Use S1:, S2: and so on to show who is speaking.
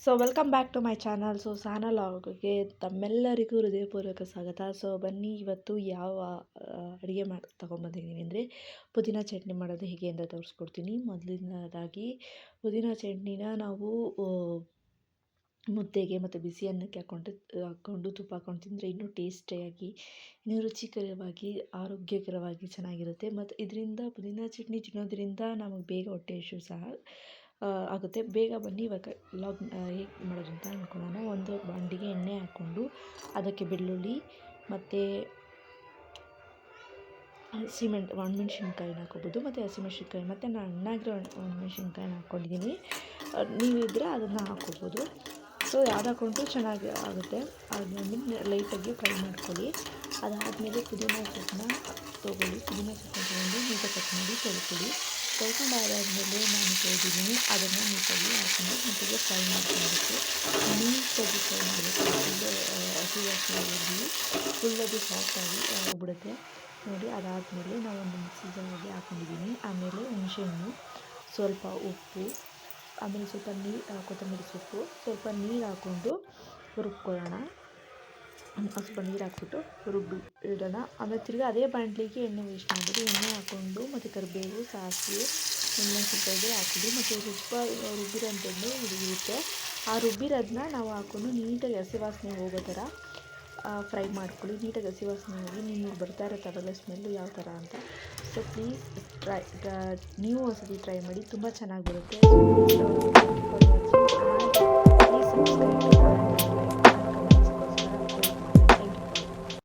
S1: So welcome back to my channel. So Sahana ಲಾಗ್ಗೆ ತಮ್ಮೆಲ್ಲರಿಗೂ ಹೃದಯಪೂರ್ವಕ ಸ್ವಾಗತ. ಸೊ ಬನ್ನಿ, ಇವತ್ತು ಯಾವ ಅಡುಗೆ ತೊಗೊಂಬಂದಿದ್ದೀನಿ ಅಂದರೆ ಪುದೀನ ಚಟ್ನಿ ಮಾಡೋದು ಹೇಗೆ ಅಂತ ತೋರಿಸ್ಕೊಡ್ತೀನಿ. ಮೊದಲನೇದಾಗಿ ಪುದೀನ ಚಟ್ನಿನ ನಾವು ಮುದ್ದೆಗೆ ಮತ್ತು ಬಿಸಿ ಅನ್ನಕ್ಕೆ ಹಾಕ್ಕೊಂಡು ತುಪ್ಪ ಹಾಕ್ಕೊಂಡು ತಿಂದರೆ ಇನ್ನೂ ಟೇಸ್ಟಿಯಾಗಿ, ಇನ್ನೂ ರುಚಿಕರವಾಗಿ, ಆರೋಗ್ಯಕರವಾಗಿ ಚೆನ್ನಾಗಿರುತ್ತೆ. ಮತ್ತು ಇದರಿಂದ ಪುದೀನ ಚಟ್ನಿ ತಿನ್ನೋದ್ರಿಂದ ನಮಗೆ ಬೇಗ ಹೊಟ್ಟೆ ಹಸಿವು ಸಹ ಆಗುತ್ತೆ. ಬೇಗ ಬನ್ನಿ ಇವಾಗ ಲಾಗ್ ಹೇಗೆ ಮಾಡೋದು ಅಂತ ಅಂದ್ಕೊಳ್ಳೋಣ. ಒಂದು ಬಾಂಡಿಗೆ ಎಣ್ಣೆ ಹಾಕ್ಕೊಂಡು ಅದಕ್ಕೆ ಬೆಳ್ಳುಳ್ಳಿ ಮತ್ತು ಒಣಮೆಣ್ಸಿನ್ಕಾಯಿನ ಹಾಕೋಬೋದು, ಮತ್ತು ಹಸಿಮೆಣ್ಸಿನ್ಕಾಯಿ ಮತ್ತು ನಾನು ಹಣ್ಣಾಗಿರೋ ಒಣಮೆಣ್ಸಿನ್ಕಾಯಿನ ಹಾಕ್ಕೊಂಡಿದ್ದೀನಿ. ನೀವಿದ್ದರೆ ಅದನ್ನು ಹಾಕ್ಕೋಬೋದು. ಸೊ ಯಾವ್ದು ಹಾಕ್ಕೊಂಡ್ರೂ ಚೆನ್ನಾಗಿ ಆಗುತ್ತೆ. ಅದನ್ನ ಲೈಟಾಗಿ ಫ್ರೈ ಮಾಡ್ಕೊಳ್ಳಿ. ಅದಾದಮೇಲೆ ಪುದೀನ ಸೊಪ್ಪನ್ನ ತೊಗೊಳ್ಳಿ. ಪುದೀನ ಸೊಪ್ಪನ್ನ ತೊಗೊಂಡು ನೀಟಾಗಿ ಕಟ್ ಮಾಡಿ ತೊಳ್ಕೊಳ್ಳಿ. ತೊಳ್ಕೊಂಡಾದಾದಮೇಲೆ ನಾನು ತೊಳೆದಿದ್ದೀನಿ, ಅದನ್ನು ನೀಟಾಗಿ ಹಾಕ್ಕೊಂಡು ನೀಟಾಗಿ ಫ್ರೈ ಮಾಡ್ಕೊಳ್ಬೇಕು. ನೀಟಾಗಿ ಫ್ರೈ ಮಾಡಬೇಕು. ಹಸಿ ವಾಸನೆ ಫುಲ್ ಅದು ಸಾಫ್ಟಾಗಿ ಹೋಗ್ಬಿಡುತ್ತೆ ನೋಡಿ. ಅದಾದಮೇಲೆ ನಾವೊಂದು ಮಿಕ್ಸಿ ಜಾರಿಗೆ ಹಾಕ್ಕೊಂಡಿದ್ದೀನಿ. ಆಮೇಲೆ ಹುಣಸೆಹಣ್ಣು, ಸ್ವಲ್ಪ ಉಪ್ಪು, ಆಮೇಲೆ ಸ್ವಲ್ಪ ಕೊತ್ತಂಬರಿ ಸೊಪ್ಪು, ಸ್ವಲ್ಪ ನೀರು ಹಾಕ್ಕೊಂಡು ರುಬ್ಕೊಳ್ಳೋಣ. ಸ್ವಲ್ಪ ನೀರು ಹಾಕ್ಬಿಟ್ಟು ರುಬ್ಬಿ ಇಡೋಣ. ಆಮೇಲೆ ತಿರ್ಗಿ ಅದೇ ಬಾಣಲಿಗೆ ಎಣ್ಣೆ ವೇಸ್ಟ್ ಮಾಡಿಬಿಟ್ಟು ಎಣ್ಣೆ ಹಾಕ್ಕೊಂಡು ಮತ್ತು ಕರಿಬೇವು, ಸಾಸಿವೆ, ಮೆಣಸಿನ್ಕಾಯಿ ಹಾಕಿಬಿಡಿ. ಮತ್ತು ರುಬ್ಬಿರೋಂಥದ್ದು ಇರುತ್ತೆ. ಆ ರುಬ್ಬಿರೋದನ್ನ ನಾವು ಹಾಕ್ಕೊಂಡು ನೀಟಾಗಿ ಹಸಿ ವಾಸನೆ ಹೋಗೋ ಥರ ಫ್ರೈ ಮಾಡ್ಕೊಳ್ಳಿ. ನೀಟಾಗಿ ಹಸಿ ವಾಸನೆ ಹೋಗಿ ನಿಮಗೆ ಬರ್ತಾ ಇರುತ್ತೆ ಅವೆಲ್ಲ ಸ್ಮೆಲ್ಲು ಯಾವ ಥರ ಅಂತ. ಸೊ ಪ್ಲೀಸ್ ನೀವು ಒಂದ್ಸತಿ ಟ್ರೈ ಮಾಡಿ, ತುಂಬ ಚೆನ್ನಾಗಿ ಬರುತ್ತೆ. Please subscribe.